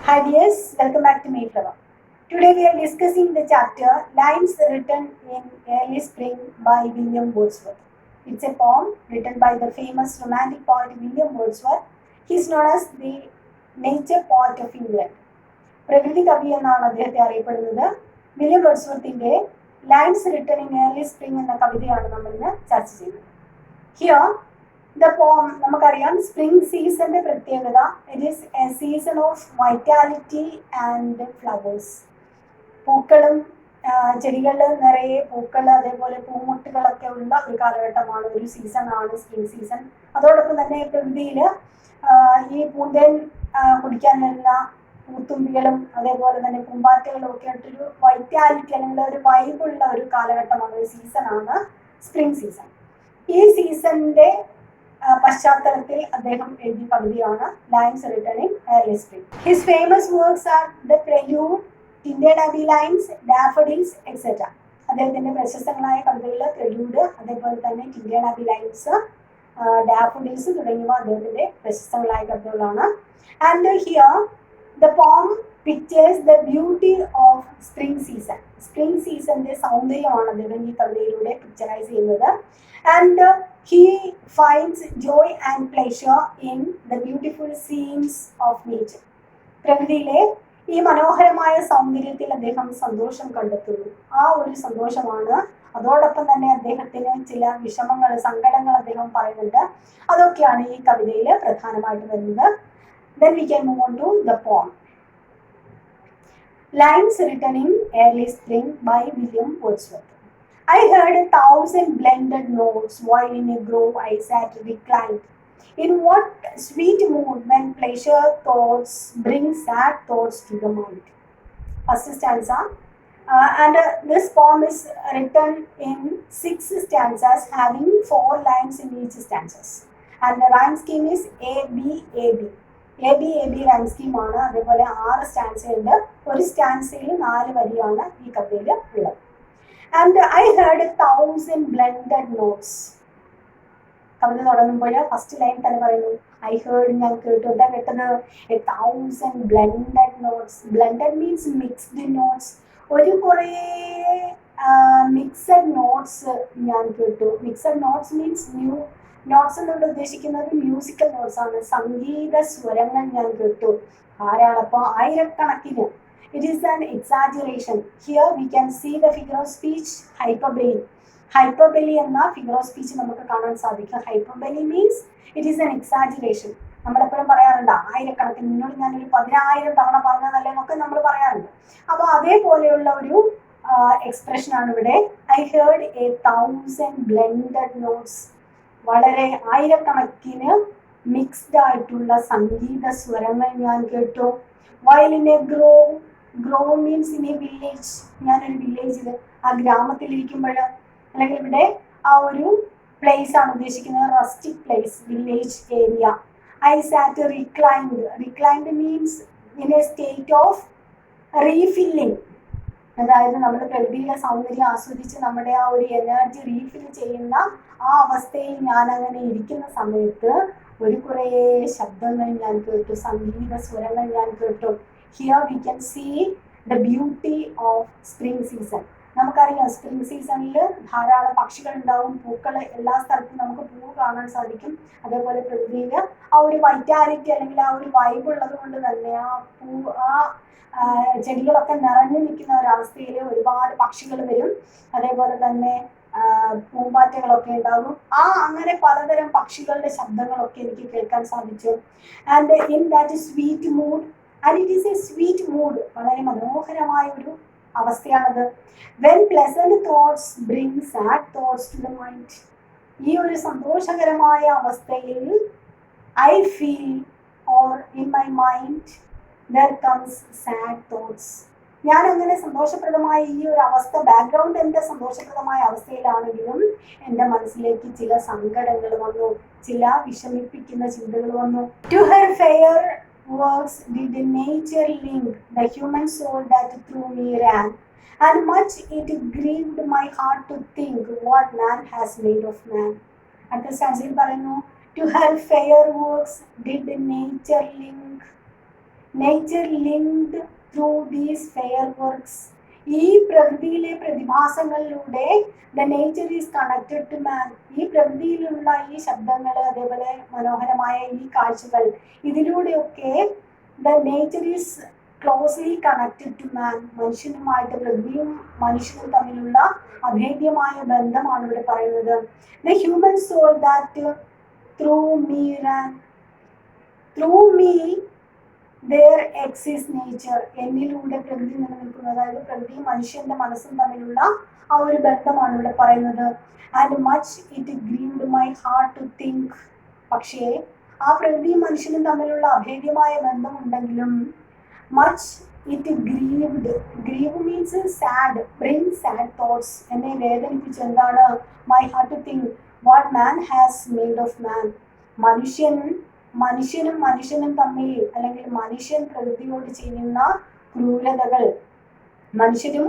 Hi dears, welcome back to Mayflower. Today we are discussing the chapter Lines Written in Early Spring by William Wordsworth. It's a poem written by the famous romantic poet William Wordsworth. He is known as the nature poet of England. പ്രകൃതി കവി എന്നാണ് അദ്ദേഹത്തെ അറിയപ്പെടുന്നത്. William വേർഡ്സ്വർത്തിന്റെ lines written in early spring എന്ന കവിതയാണ് നമ്മൾ ഇന്ന് ചർച്ച ചെയ്യുന്നത്. ഹിയർ ദ പോം നമുക്കറിയാം സ്പ്രിംഗ് സീസന്റെ പ്രത്യേകത it is A season of vitality and flowers. പൂക്കളും ചെടികളിൽ നിറയെ പൂക്കൾ അതേപോലെ പൂമുട്ടുകളൊക്കെ ഉള്ള ഒരു കാലഘട്ടമാണ്, ഒരു സീസണാണ് സ്പ്രിംഗ് സീസൺ. അതോടൊപ്പം തന്നെ പ്രകൃതിയിൽ ഈ പൂന്തേൻ കുടിക്കാൻ വരുന്ന പൂത്തുമ്പികളും അതേപോലെ തന്നെ പൂമ്പാറ്റകളും ഒക്കെ ആയിട്ടൊരു വൈറ്റാലിറ്റി അല്ലെങ്കിൽ ഒരു വൈബുള്ള ഒരു കാലഘട്ടമാണ്, ഒരു സീസണാണ് സ്പ്രിംഗ് സീസൺ. ഈ സീസണിന്റെ പശ്ചാത്തലത്തിൽ അദ്ദേഹം എഴുതിയ കവിതയാണ് lines written in early spring. His famous works are the Prelude, Tintern Abbey lines, daffodils etcetera. അദ്ദേഹത്തിന്റെ പ്രശസ്തങ്ങളായ കവിതകൾ പ്രെല്യൂഡ്, അതേപോലെ തന്നെ ടിൻഡേഡ് അബി ലൈൻസ്, ഡാഫഡിൽസ് തുടങ്ങിയവ അദ്ദേഹത്തിന്റെ പ്രശസ്തങ്ങളായ കവിതകളാണ്. And here the poem pictures the beauty of spring season. Spring സീസന്റെ സൗന്ദര്യമാണ് അദ്ദേഹം ഈ കവിതയിലൂടെ പിക്ചറൈസ് ചെയ്യുന്നത്. And he finds joy and pleasure in the beautiful scenes of nature. പ്രകൃതിയിലെ ഈ മനോഹരമായ സൗന്ദര്യത്തിൽ അദ്ദേഹം സന്തോഷം കണ്ടെത്തുന്നു. ആ ഒരു സന്തോഷമാണ്. അതോടൊപ്പം തന്നെ അദ്ദേഹത്തിന് ചില വിഷമങ്ങൾ, സങ്കടങ്ങൾ അദ്ദേഹം പറയുന്നുണ്ട്. അതൊക്കെയാണ് ഈ കവിതയിൽ പ്രധാനമായിട്ട് വരുന്നത്. Then we can move on to the poem. Lines written in early spring by William Wordsworth. I heard 1,000 blended notes while in a grove I sat reclined. In what sweet mood when pleasure thoughts bring sad thoughts to the mind. First stanza. This poem is written in 6 stanzas having 4 lines in each stanzas. And the rhyme scheme is A-B-A-B. A-B rhyme സ്കീമാണ്. അതേപോലെ 6 stanza ഉണ്ട്. ഒരു സ്റ്റാൻസയിൽ 4 വരിയാണ് ഈ കവിതയിൽ ഉള്ളത്. And I heard 1,000 blended notes. കവിത തുടങ്ങുമ്പോൾ ഫസ്റ്റ് ലൈൻ തന്നെ പറയുന്നു ഐ ഹേർഡ്, ഞാൻ കേട്ടു. എന്താ കേട്ടത്? 1,000 blended notes. Blended means mixed notes. ഒരു കുറേ മിക്സഡ് നോട്ട്സ് ഞാൻ കേട്ടു. മിക്സഡ് നോട്ട്സ് മീൻസ് നോട്ട്സ് എന്നുള്ള ഉദ്ദേശിക്കുന്നത് മ്യൂസിക്കൽ നോട്ട്സ് ആണ്. സംഗീത സ്വരങ്ങൾ ഞാൻ കേട്ടു. ധാരാളം, അപ്പോൾ ആയിരക്കണക്കിന്. It is an exaggeration. Here we can see the figure of speech hyperbole. Hyperbole എന്ന ഫിഗർ ഓഫ് സ്പീച്ച് നമുക്ക് കാണാൻ സാധിക്കും. Hyperbole means it is an exaggeration. നമ്മളെപ്പോഴും പറയാറുണ്ട് ആയിരക്കണക്കിന്, നിന്നോട് ഞാനൊരു 10,000 തവണ പറഞ്ഞതല്ലേ എന്നൊക്കെ നമ്മൾ പറയാറുണ്ട്. അപ്പോൾ അതേപോലെയുള്ള ഒരു എക്സ്പ്രഷനാണ് ഇവിടെ. I heard 1,000 blended notes. വളരെ ആയിരക്കണക്കിന് മിക്സ്ഡ് ആയിട്ടുള്ള സംഗീത സ്വരങ്ങൾ ഞാൻ കേട്ടു. While in A grow means in A village. ഞാനൊരു വില്ലേജിൽ, ആ ഗ്രാമത്തിലിരിക്കുമ്പോൾ, അല്ലെങ്കിൽ ഇവിടെ ആ ഒരു പ്ലേസ് ആണ് ഉദ്ദേശിക്കുന്നത്, rustic place, village area. I SAT reclined. Reclined means in A state of refilling. അതായത് നമ്മൾ പ്രകൃതിയിലെ സൗന്ദര്യം ആസ്വദിച്ച് നമ്മുടെ ആ ഒരു എനർജി റീഫിൽ ചെയ്യുന്ന ആ അവസ്ഥയിൽ ഞാൻ അങ്ങനെ ഇരിക്കുന്ന സമയത്ത് ഒരു കുറേ ശബ്ദങ്ങൾ ഞാൻ കേട്ടു, സംഗീത സ്വരങ്ങൾ ഞാൻ കേട്ടു. Here we can see the beauty of spring season. നമുക്കറിയാം സ്പ്രിംഗ് സീസണിൽ ധാരാളം പക്ഷികൾ ഉണ്ടാവും, പൂക്കൾ, എല്ലാ സ്ഥലത്തും നമുക്ക് പൂവ് കാണാൻ സാധിക്കും. അതേപോലെ പ്രകൃതിയിൽ ആ ഒരു വൈറ്റാലിറ്റി അല്ലെങ്കിൽ ആ ഒരു വൈബ് ഉള്ളത് കൊണ്ട് തന്നെ ചെടികളൊക്കെ നിറഞ്ഞു നിൽക്കുന്ന ഒരവസ്ഥയിൽ ഒരുപാട് പക്ഷികൾ വരും. അതേപോലെ തന്നെ പൂമ്പാറ്റകളൊക്കെ ഉണ്ടാകും. അങ്ങനെ പലതരം പക്ഷികളുടെ ശബ്ദങ്ങളൊക്കെ എനിക്ക് കേൾക്കാൻ സാധിച്ചു. And in that sweet mood, and it is a sweet mood, വളരെ മനോഹരമായ ഒരു അവസ്ഥയാണത്. When pleasant thoughts bring sad thoughts to the mind. ഈ ഒരു സന്തോഷകരമായ അവസ്ഥയിൽ I feel or in my mind there comes sad thoughts. ഞാൻ അങ്ങനെ സന്തോഷപ്രദമായ ഈ ഒരു അവസ്ഥ, ബാക്ക്ഗ്രൗണ്ട് എൻ്റെ സന്തോഷപ്രദമായ അവസ്ഥയിലാണെങ്കിലും എൻ്റെ മനസ്സിലേക്ക് ചില സങ്കടങ്ങൾ വന്നു, ചില വിഷമിപ്പിക്കുന്ന ചിന്തകൾ വന്നു. To her fair works did nature link the human soul that through me ran, and much it grieved my heart to think what man has made of man. അടുത്ത സ്റ്റാൻസയിൽ പറയുന്നു To her fair works did nature link nature linked through these fair works. ഈ പ്രകൃതിയിലെ പ്രതിഭാസങ്ങളിലൂടെ the nature is connected to man. ഈ പ്രകൃതിയിലുള്ള ഈ ശബ്ദങ്ങൾ, അതേപോലെ മനോഹരമായ ഈ കാഴ്ചകൾ, ഇതിലൂടെയൊക്കെ the nature is closely connected to man. മനുഷ്യനുമായിട്ട്, പ്രകൃതിയും മനുഷ്യനും തമ്മിലുള്ള അഭേദ്യമായ ബന്ധമാണ് ഇവിടെ പറയുന്നത്. The human soul that through me there exists nature. എന്നിലൂടെ പ്രകൃതി നിലനിൽക്കുന്നത്, അതായത് പ്രകൃതിയും മനുഷ്യന്റെ മനസ്സും തമ്മിലുള്ള ആ ഒരു ബന്ധമാണ് ഇവിടെ പറയുന്നത്. And much it grieved my heart to think. പക്ഷേ ആ പ്രകൃതിയും മനുഷ്യനും തമ്മിലുള്ള അഭേദ്യമായ ബന്ധമുണ്ടെങ്കിലും much it grieve means sad, bring sad thoughts. എന്നെ വേദനിപ്പിച്ചു. എന്താണ്? My heart to think what man has made of man. മനുഷ്യനും തമ്മിൽ, അല്ലെങ്കിൽ മനുഷ്യൻ പ്രകൃതിയോട് ചെയ്യുന്ന ക്രൂരതകൾ, മനുഷ്യനും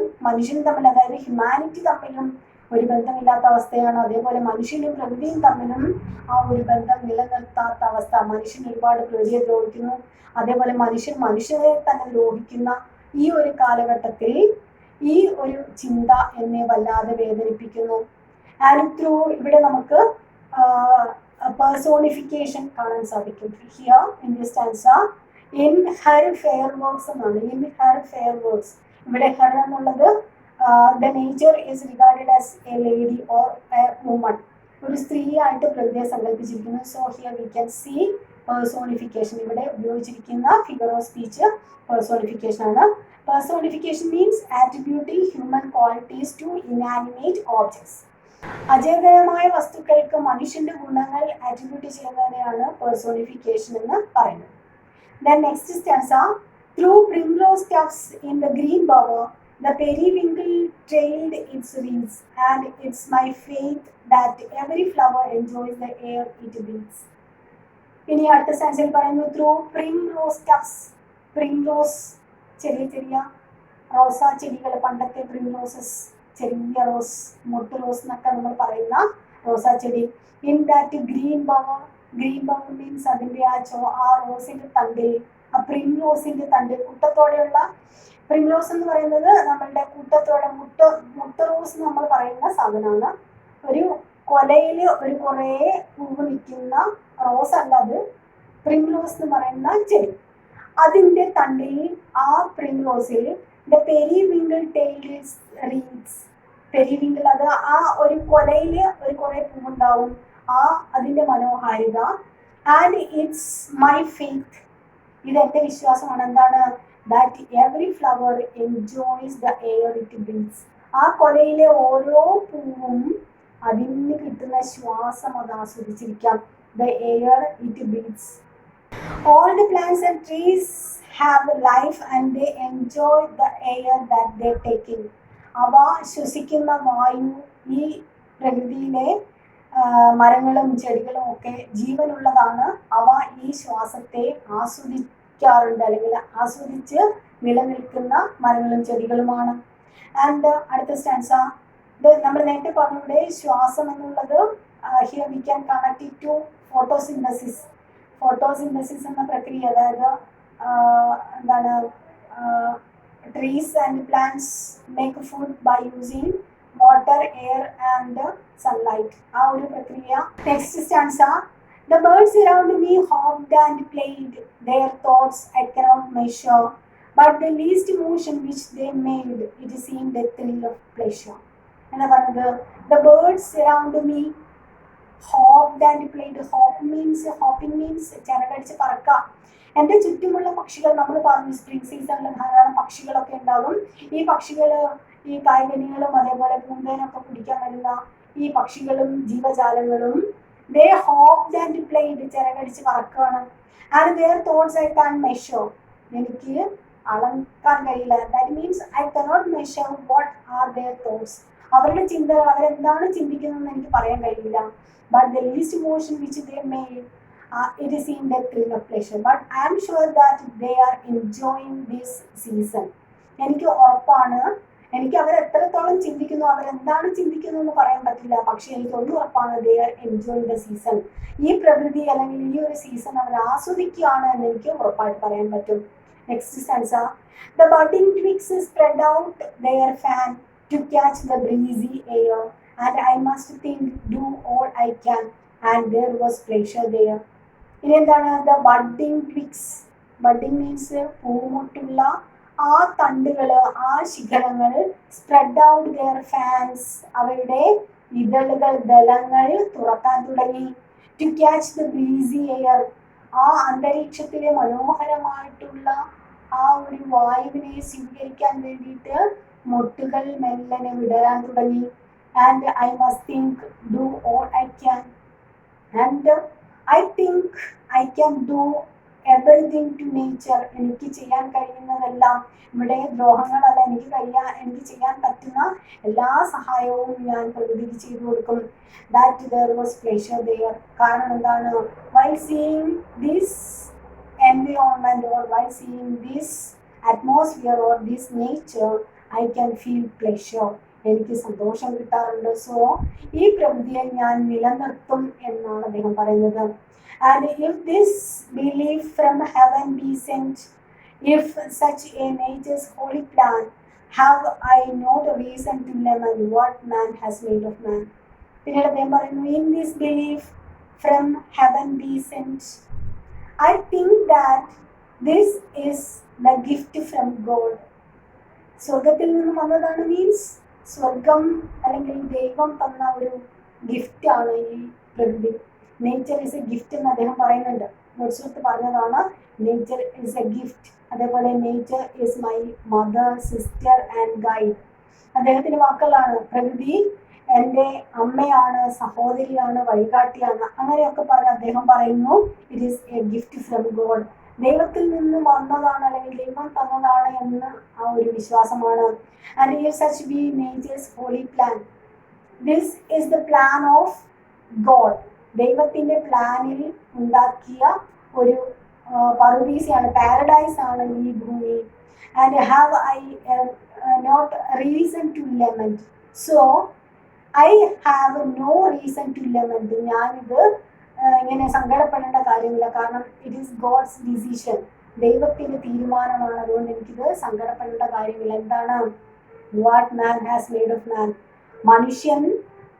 തമ്മിൽ, അതായത് ഹ്യൂമാനിറ്റി തമ്മിലും ഒരു ബന്ധമില്ലാത്ത അവസ്ഥയാണ്. അതേപോലെ മനുഷ്യനും പ്രകൃതിയും തമ്മിലും ആ ഒരു ബന്ധം നിലനിർത്താത്ത അവസ്ഥ. മനുഷ്യൻ ഒരുപാട് പ്രകൃതിയെ ദ്രോഹിക്കുന്നു, അതേപോലെ മനുഷ്യനെ തന്നെ ദ്രോഹിക്കുന്ന ഈ ഒരു കാലഘട്ടത്തിൽ ഈ ഒരു ചിന്ത എന്നെ വല്ലാതെ വേദനിപ്പിക്കുന്നു. ആൻഡ് ത്രൂ, ഇവിടെ നമുക്ക് പേഴ്സോണിഫിക്കേഷൻ കാണാൻ സാധിക്കും. Here in this stanza, in her fair works എന്നാണ്. ഇൻ ഹെർ ഫെയർ വർക്ക്സ്, ഇവിടെ ഹെർ എന്നുള്ളത് the nature is regarded as a lady or a woman, ഒരു സ്ത്രീയായിട്ട് പ്രകൃതിയെ സങ്കല്പിച്ചിരിക്കുന്നു. So here we can see personification. ഇവിടെ ഉപയോഗിച്ചിരിക്കുന്ന ഫിഗർ ഓഫ് സ്പീച്ച് പേഴ്സോണിഫിക്കേഷൻ ആണ്. Personification means attributing human qualities to inanimate objects. അചേതനമായ വസ്തുക്കൾക്ക് മനുഷ്യന്റെ ഗുണങ്ങൾ ആട്രിബ്യൂട്ട് ചെയ്യുന്നതിനെയാണ് പേഴ്സോണിഫിക്കേഷൻ എന്ന് പറയുന്നത്. Then next stanza, through primrose tufts in the green bower, the periwinkle trailed its wreaths, and it's my faith that every flower enjoys the air it breathes. ഇനി അടുത്ത സ്റ്റാൻസയിൽ പറയുന്നു, through primrose tufts. Primrose, ചെറിയ റോസാ ചെടികൾ, പണ്ടത്തെ പ്രിംറോസസ്, ചെറിയ rose, മൊട്ട് rose എന്നൊക്കെ നമ്മൾ പറയുന്ന റോസാ ചെടി. In that green bowel means അതിൻ്റെ ആ റോസിന്റെ തണ്ടിൽ, ആ പ്രിംറോസിന്റെ തണ്ടിൽ, കുട്ടത്തോടെയുള്ള പ്രിംറോസ് എന്ന് പറയുന്നത് നമ്മളുടെ കൂട്ടത്തോടെ മുട്ട റോസ് എന്ന് നമ്മൾ പറയുന്ന സാധനമാണ്. ഒരു കൊലയിൽ ഒരു കുറേ പൂവ് നിൽക്കുന്ന റോസ് അല്ല അത്, പ്രിംറോസ് എന്ന് പറയുന്ന ചെടി. അതിന്റെ തണ്ടിൽ, ആ പ്രിംറോസിൽ the periwinkle trailed wreaths. Periwinkle, അത് ആ ഒരു കൊലയില് ഒരു കുറെ പൂവുണ്ടാവും, ആ അതിന്റെ മനോഹാരിത. ആൻഡ് ഇറ്റ്സ് മൈ ഫെയ്ത്ത്, ഇതെന്റെ വിശ്വാസമാണ്. എന്താണ്? That every flower enjoys the air it breathes. ആ കൊലയിലെ ഓരോ പൂവും അതിന് കിട്ടുന്ന ശ്വാസം അത് ആസ്വദിച്ചിരിക്കാം. The air it breathes. All the plants and trees have life and they enjoy the air that they take in. അവ ശ്വസിക്കുന്ന വായു, ഈ പ്രകൃതിയിലെ മരങ്ങളും ചെടികളും ഒക്കെ ജീവനുള്ളതാണ്. അവ ഈ ശ്വാസത്തെ ആസ്വദിക്കാറുണ്ട്, അല്ലെങ്കിൽ ആസ്വദിച്ച് നിലനിൽക്കുന്ന മരങ്ങളും ചെടികളുമാണ്. ആൻഡ് അടുത്ത സ്റ്റാൻസ, നമ്മൾ നേരത്തെ പറഞ്ഞിവിടെ ശ്വാസം എന്നുള്ളത് here we can connect it to photosynthesis. Photosynthesis എന്ന പ്രക്രിയ, അതായത് എന്താണ്, trees and plants make food by using water, air and sunlight, ആ ഒരു പ്രക്രിയ. Next stanza, the birds around me hopped and played, their thoughts I cannot measure, but the least motion which they made, it seemed a thrill of pleasure. എന്താ പറഞ്ഞത്? the birds around me hopped and played. hopping means ചിറകടിച്ച് പറക്കുക. എൻ്റെ ചുറ്റുമുള്ള പക്ഷികൾ, നമ്മൾ പറഞ്ഞു spring സീസണിൽ ധാരാളം പക്ഷികളൊക്കെ ഉണ്ടാകും. ഈ പക്ഷികൾ, ഈ കായ്കനികളും അതേപോലെ പൂന്തേനൊക്കെ കുടിക്കാൻ വരുന്ന ഈ പക്ഷികളും ജീവജാലങ്ങളും they hopped and played, ചിറകടിച്ച് പറക്കുകയാണ്. and their thoughts I can't measure, എനിക്ക് അളക്കാൻ കഴിയില്ല. that means I cannot measure what are their thoughts. അവരുടെ ചിന്തകൾ, അവരെന്താണ് ചിന്തിക്കുന്നതെന്ന് എനിക്ക് പറയാൻ കഴിയില്ല. but the least motion which they made, it is in the thrill of pleasure. but I am sure that they are enjoying this season. എനിക്ക് ഉറപ്പാണ്, എനിക്ക് അവരെത്രത്തോളം ചിന്തിക്കുന്നു, അവരെന്താണ് ചിന്തിക്കുന്നു എന്ന് പറയാൻ പറ്റില്ല. പക്ഷെ എനിക്കൊന്നും ഉറപ്പാണ്, they are enjoying the season. ഈ പ്രകൃതി അല്ലെങ്കിൽ ഈ ഒരു സീസൺ അവർ ആസ്വദിക്കുകയാണ് എന്ന് എനിക്ക് ഉറപ്പായിട്ട് പറയാൻ പറ്റും. Next stanza. The budding twigs spread out their fan to catch the breezy air, and I must think, do all I can, and there was pleasure there. ഇനി എന്താണ് the budding twigs? Budding means പൂമുട്ടുള്ള ആ തണ്ടുകൾ, ആ ശിഖരങ്ങൾ, spread out their fans, അവരുടെ ഇതളുകൾ, ദളങ്ങൾ തുറക്കാൻ തുടങ്ങി. To catch the breezy air, ആ അന്തരീക്ഷത്തിലെ മനോഹരമായിട്ടുള്ള ആ ഒരു വായുവിനെ സ്വീകരിക്കാൻ വേണ്ടിയിട്ട് മൊട്ടുകൾ മെല്ലനെ വിടരാൻ തുടങ്ങി. And I must think, do all I can, and I think I can do everything to nature, എനിക്ക് ചെയ്യാൻ കഴിയുന്നതെല്ലാം, ഇവിടെ ദ്രോഹങ്ങളല്ല, എനിക്ക് ചെയ്യാൻ പറ്റുന്ന എല്ലാ സഹായവും ഞാൻ പ്രകൃതിക്ക് ചെയ്തു കൊടുക്കും. That there was pleasure there. കാരണം എന്താണ്? Why seeing this environment or why seeing this atmosphere or this nature I can feel pleasure, എനിക്ക് സന്തോഷം കിട്ടാറുണ്ട്. സോ ഈ പ്രകൃതിയെ ഞാൻ നിലനിർത്തും എന്നാണ് അദ്ദേഹം പറയുന്നത്. And if this belief from heaven be sent, if such a nature's holy plan, have I not a reason to lament what man has made of man? പിന്നീട് അദ്ദേഹം പറയുന്നു, in this belief from heaven be sent, I think that this is the gift from God. സ്വർഗത്തിൽ നിന്ന് വന്നതാണ് means സ്വർഗം അല്ലെങ്കിൽ ദൈവം തന്ന ഒരു ഗിഫ്റ്റാണ് ഈ പ്രകൃതി. നേച്ചർ ഈസ് എ ഗിഫ്റ്റ് എന്ന് അദ്ദേഹം പറയുന്നുണ്ട്. വേർഡ്സ്വർത്ത് പറഞ്ഞതാണ് നേച്ചർ ഈസ് എ ഗിഫ്റ്റ്. അതേപോലെ nature is my mother, sister and guide. അദ്ദേഹത്തിൻ്റെ വാക്കുകളാണ്. പ്രകൃതി എൻ്റെ അമ്മയാണ്, സഹോദരിയാണ്, വഴികാട്ടിയാണ്, അങ്ങനെയൊക്കെ പറഞ്ഞ് അദ്ദേഹം പറയുന്നു it is A gift from God. ദൈവത്തിൽ നിന്ന് വന്നതാണ് അല്ലെങ്കിൽ ദൈവം തന്നതാണ് എന്ന് ആ ഒരു വിശ്വാസമാണ്. And if such be nature's holy plan, this is the plan of God. ദൈവത്തിൻ്റെ പ്ലാനിൽ ഉണ്ടാക്കിയ ഒരു പറുദീസയാണ്, പാരഡൈസ് ആണ് ഈ ഭൂമി. And have I not reason to lament, so I have no reason to lament. ഞാനിത് ഇങ്ങനെ സങ്കടപ്പെടേണ്ട കാര്യമില്ല, കാരണം ഇറ്റ് ഈസ് ഗോഡ്സ് ഡിസിഷൻ, ദൈവത്തിൻ്റെ തീരുമാനമാണ്. അതുകൊണ്ട് എനിക്കിത് സങ്കടപ്പെടേണ്ട കാര്യമില്ല. എന്താണ്? What man has made of മാൻ. മനുഷ്യൻ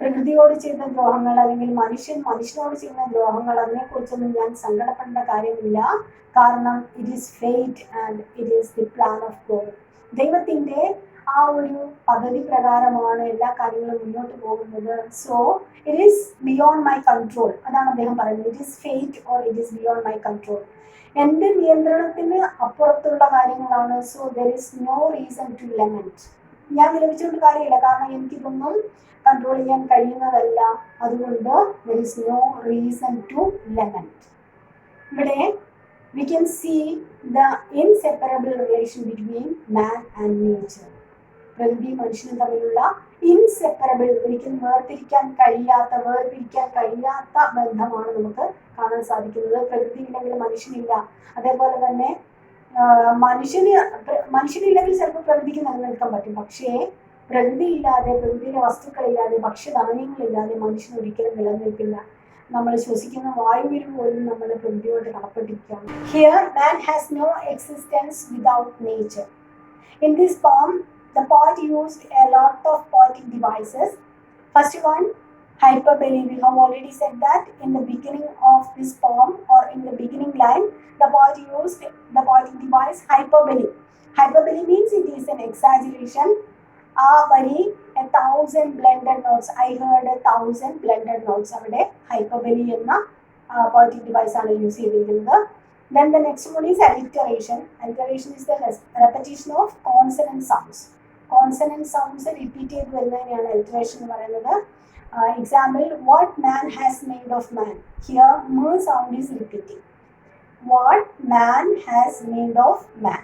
പ്രകൃതിയോട് ചെയ്ത ദ്രോഹങ്ങൾ അല്ലെങ്കിൽ മനുഷ്യനോട് ചെയ്യുന്ന ദ്രോഹങ്ങൾ, അതിനെക്കുറിച്ചൊന്നും ഞാൻ സങ്കടപ്പെടേണ്ട കാര്യമില്ല. കാരണം it is fate and it is the plan of God. ദൈവത്തിൻ്റെ ആ ഒരു പദ്ധതി പ്രകാരമാണ് എല്ലാ കാര്യങ്ങളും മുന്നോട്ട് പോകുന്നത്. So it is beyond my control. അതാണ് അദ്ദേഹം പറയുന്നത്. It is fate or it is beyond my control. എൻ്റെ നിയന്ത്രണത്തിന് അപ്പുറത്തുള്ള കാര്യങ്ങളാണ്. So there is no reason to lament. ഞാൻ വിലപിച്ചുകൊണ്ട് കാര്യമില്ല, കാരണം എനിക്കിതൊന്നും കൺട്രോൾ ചെയ്യാൻ കഴിയുന്നതല്ല. അതുകൊണ്ട് there is no reason to lament. ഇവിടെ we can see the inseparable relation between man and nature. പ്രകൃതി മനുഷ്യനും തമ്മിലുള്ള ഇൻസെപ്പറബിൾ, ഒരിക്കലും വേർപിരിക്കാൻ കഴിയാത്ത ബന്ധമാണ് നമുക്ക് കാണാൻ സാധിക്കുന്നത്. പ്രകൃതി ഇല്ലെങ്കിൽ മനുഷ്യനില്ല. അതേപോലെ തന്നെ മനുഷ്യനില്ലെങ്കിൽ ചിലപ്പോൾ പ്രകൃതിക്ക് നിലനിൽക്കാൻ പറ്റും. പക്ഷേ പ്രകൃതി ഇല്ലാതെ, പ്രകൃതിയിലെ വസ്തുക്കളില്ലാതെ, ഭക്ഷ്യധാന്യങ്ങളില്ലാതെ മനുഷ്യൻ ഒരിക്കലും നിലനിൽക്കില്ല. നമ്മൾ ശ്വസിക്കുന്ന വായുവിൽ പോലും നമ്മൾ പ്രകൃതിയോട് കടപ്പെട്ടിരിക്കുകയാണ്. Here man has no existence without nature. In this poem, the poet used a lot of poetic devices. First one, hyperbole. We have already said that in the beginning of this poem or in the beginning line, the poet used the poetic device hyperbole. Hyperbole means it is an exaggeration. ആ വരി 1000 blended notes. I heard 1000 blended notes. അവിടെ hyperbole എന്ന poetic device ആണ് use ചെയ്തിരിക്കുന്നത്. Then the next one is alliteration. Alliteration is the repetition of consonant sounds. Consonant sounds repeat ചെയ്ത് വരുന്നതിനെയാണ് alliteration എന്ന് പറയുന്നത്. Example, what man has made of man. Here m sound is repeating. What man has made of man.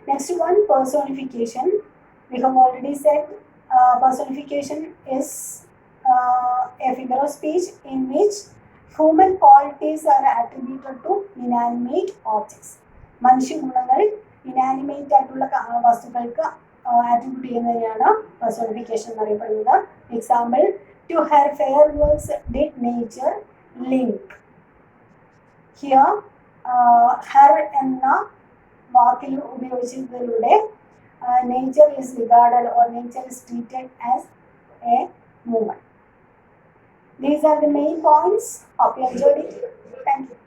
Next one, personification. We have already said personification is a figure of speech in which human qualities are attributed to inanimate objects. മനുഷ്യ ഗുണങ്ങൾ inanimate ആയിട്ടുള്ള വസ്തുക്കൾക്ക് attribute ചെയ്യുന്നതിനാണ് personification എന്നറിയപ്പെടുന്നത്. Example, to her fair works did nature link. Here her എന്ന വാക്കിൽ ഉപയോഗിച്ചതിലൂടെ nature is regarded or nature is treated as a movement. These are the main points. Hope you enjoyed it. Thank you.